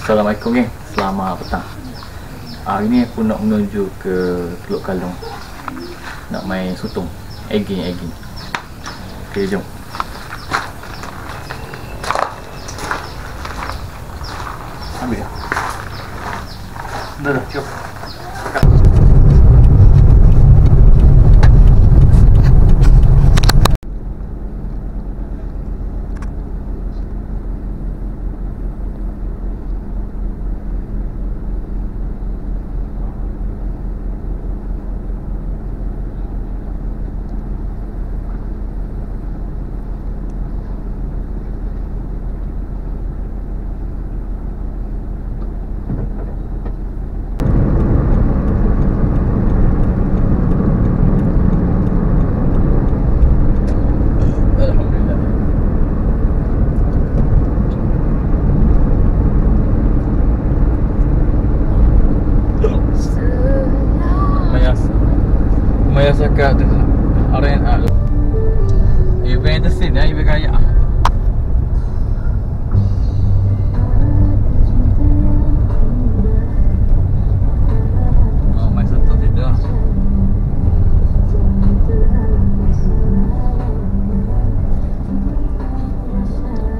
Assalamualaikum geng, selamat petang. Hari ni aku nak menuju ke Teluk Kalong. Nak main sotong, egging. Okay, jom. Ambil dah. Dah, jom. Cakap tu RNA tu event the scene event kaya. Oh, main satu situ lah.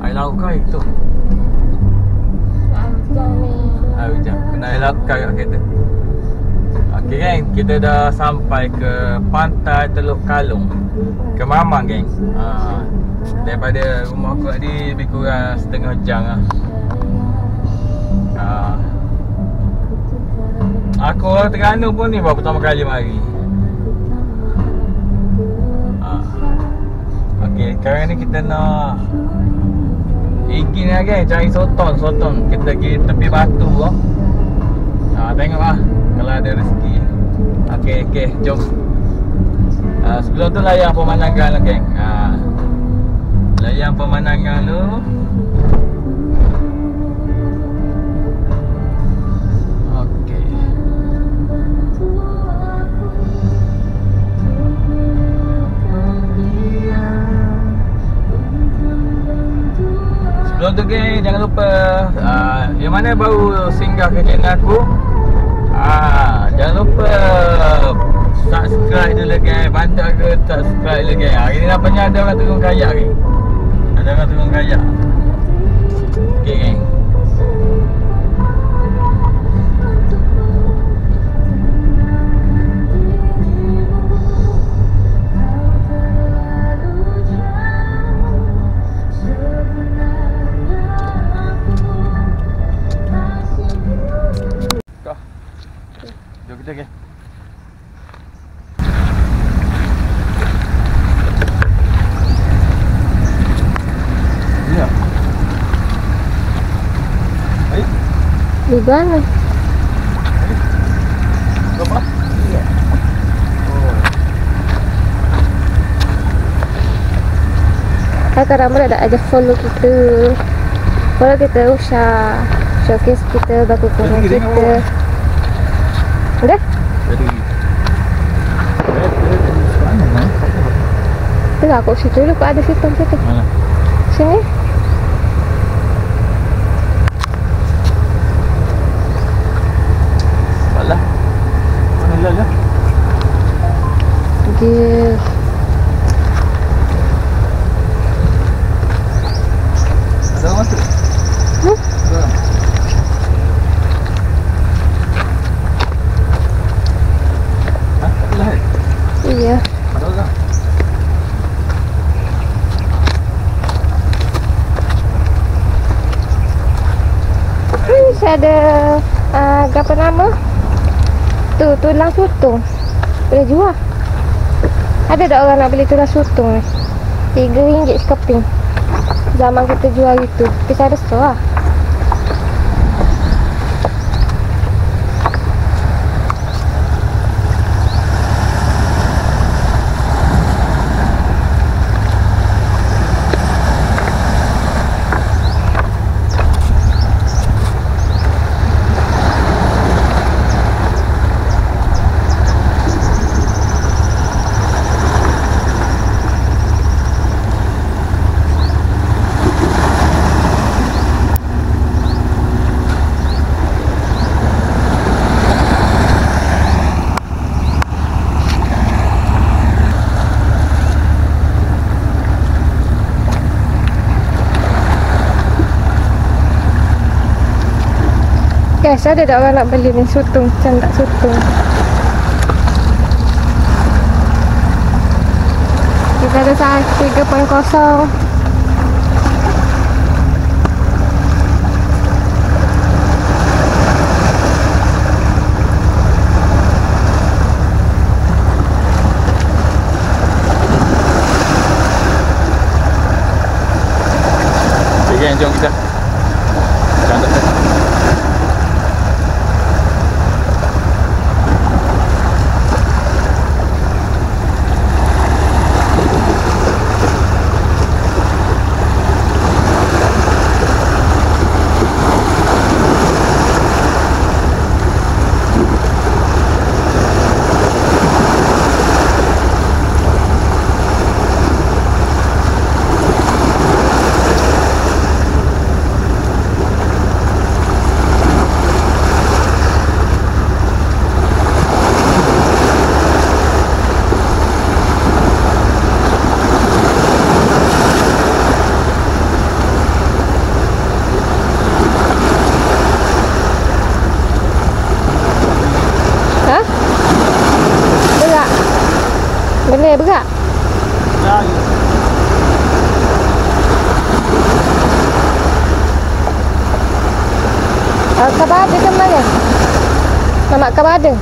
Air laut kau itu hujan kena air laut kau kat kereta. Okay geng, kita dah sampai ke pantai Teluk Kalong, ke Mamang geng. Daripada rumah aku tadi lebih kurang setengah jam lah. Aku orang Terengganu pun ni baru pertama kali mari. Okay, sekarang ni kita nak egging lah geng, cari sotong. Kita pergi tepi batu lah. Tengok lah kalau ada rezeki. Okay, jom. Sebelum tu layan pemandangan lah geng. Layan pemandangan tu. Okay. Sebelum tu geng, jangan lupa yang mana baru singgah ke channel aku, jangan lupa subscribe dulu geng. Bantu aku subscribe dulu geng. Hari ni nampaknya ada orang turun kayak geng. Ada orang turun kayak. Okay geng. Jom kita geng. Ya. Di mana? Berapa? Iya. Sekarang ada aja follow kita usah showcase kita, baku kurang kita. Udah? Tengah aku situ dulu, ada situ. Mana? Sini. Balah. Mana lah? Dia ada orang masuk? Ada orang? iya. Ada orang? Saya ada apa nama? Tulang sotong. Boleh jual. Ada tak orang nak beli tulang sotong ni? RM3 sekeping. Zaman kita jual itu. Tapi saya besar lah. Guys, ada tak orang nak beli ni sotong? Macam tak sotong. Kita ada saiz 3.0. Okay, jom kita. Cantik tak? Boleh berak? Ya. Khabar ada ke mana? Mamak khabar ada?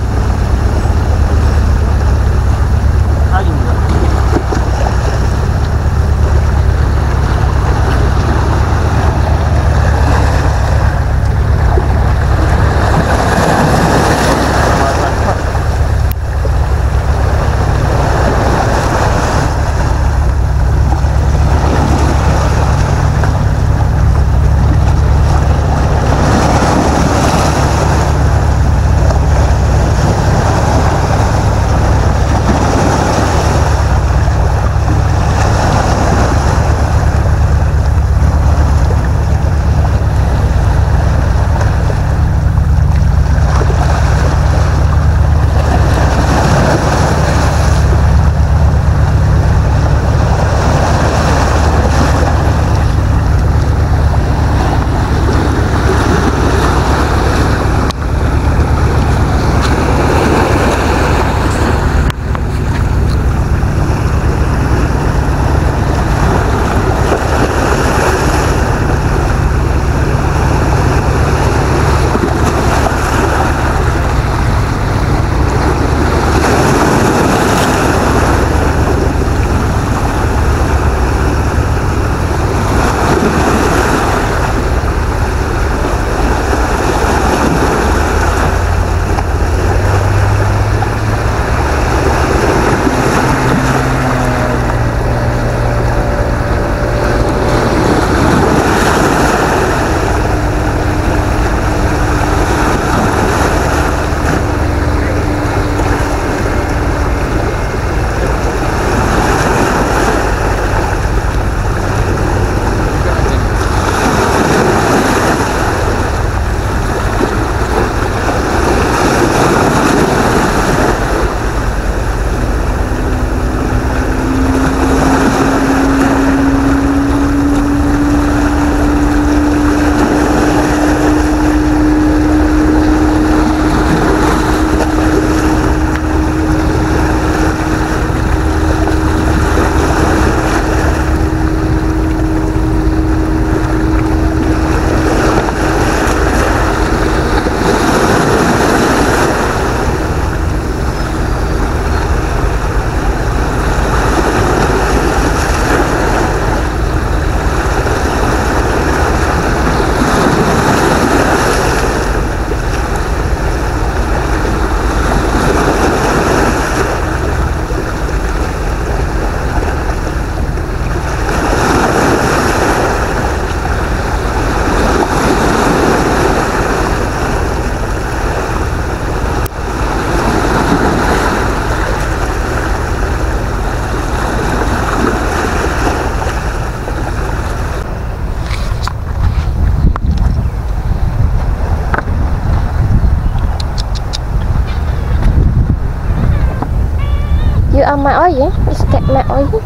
You are my oil, is that my oil?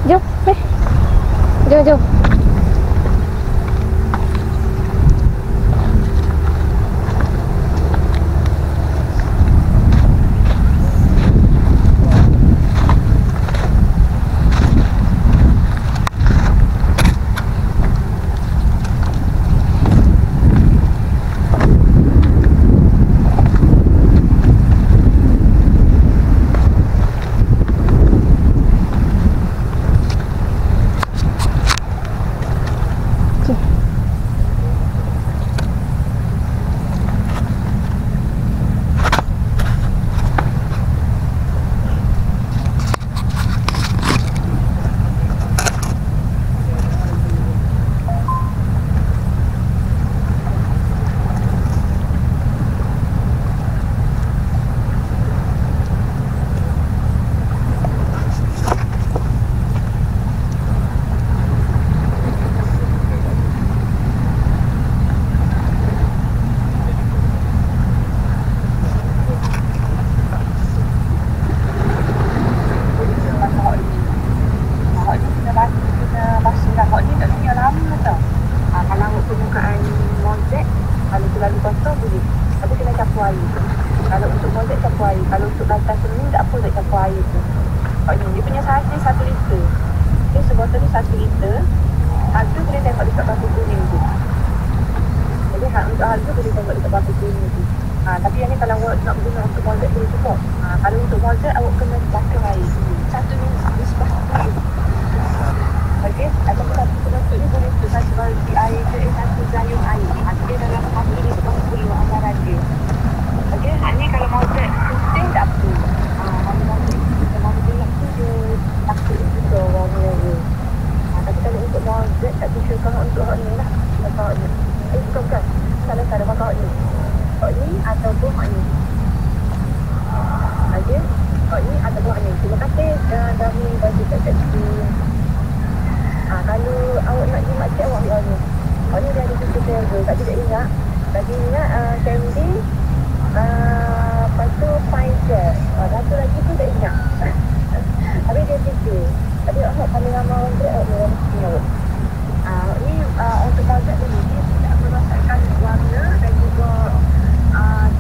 Jom, jom. atas tu ni tak apa tak campur air tu. Dia punya saiz ni 1 liter. Okay, sebotol ni 1 liter. Harga boleh tengok dekat batu kuning tu. Jadi untuk harga boleh tengok dekat batu kuning tu. Tapi yang ni kalau awak nak guna untuk mozek boleh cukup. Kalau untuk mozek awak kena bakar air. Satu ni di sebelah tu. Okey, ataupun satu penutup ni boleh tu satu bagi air ke satu gayung air. Dia dalam satu ni 10 anggaran dia. Okey, ni kalau mozek putih tak apa. Kalau gelap tu dia takut juga warna-warna. Tapi kalau untuk mozek tak bisa kalau untuk hak ni lah. Hak ni. Bukan. Salah pakai hak ni. Hak ni ataupun hak ni. Okey. Hak ni ataupun hak ni. Terima kasih kami bagi kat situ. Kalau awak nak jimat cik awak ambil hak ni. Hak ni dia ada susu selera. Tak tidak ingat. Bagi ingat candy. Lepas tu fine gel. Satu lagi tu tak ingat. Habis dia fikir. Tapi awak paling ramai orang dia awak memang mesti awak. Ni untuk mozek ni dia tidak merosakkan warna dan juga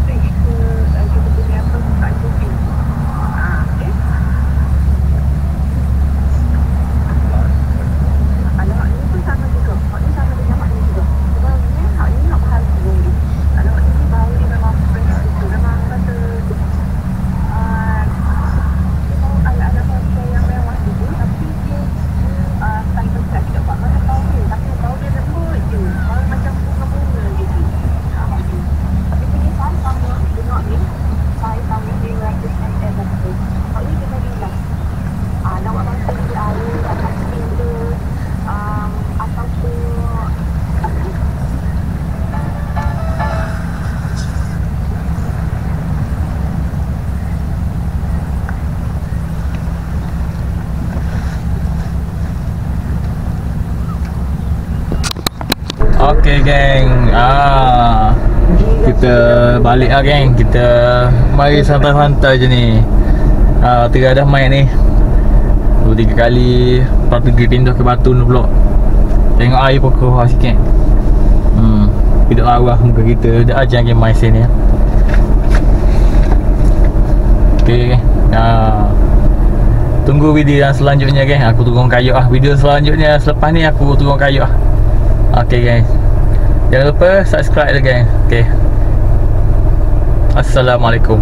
stretch ke kita punya permukaan kucing. Okay. Kalau hak ni pun sama juga. Hak ni sama dengan hak ni juga. Sebenarnya hak ni nak bahas dulu. Kalau hak ni baru dia memang fresh itu. Memang kata ala-ala mozek yang mewah tu. Tapi dia style besar tidak buat mana tahu dia. Tapi tahu dia lembut je. Macam bunga-bunga gitu. Tapi punya saiz sama tengok ni. Saiz sama dia 200 ml tu. Hak ni kena bilas. Nak buat masa di air atau spinner ataupun Okay geng, kita balik lah geng. Kita mari santai-santai je ni. Tengah dah main ni 2-3 kali. Lepas tu pergi pindah ke batu ni pula. Tengok air pun keluar sikit. Tidak arwah muka kita. Dah ajar game main sini ya. Okay, tunggu video yang selanjutnya geng. Aku turun kayu lah. Video selanjutnya selepas ni aku turun kayu lah. Okay guys, jangan lupa subscribe lagi. Okay, Assalamualaikum.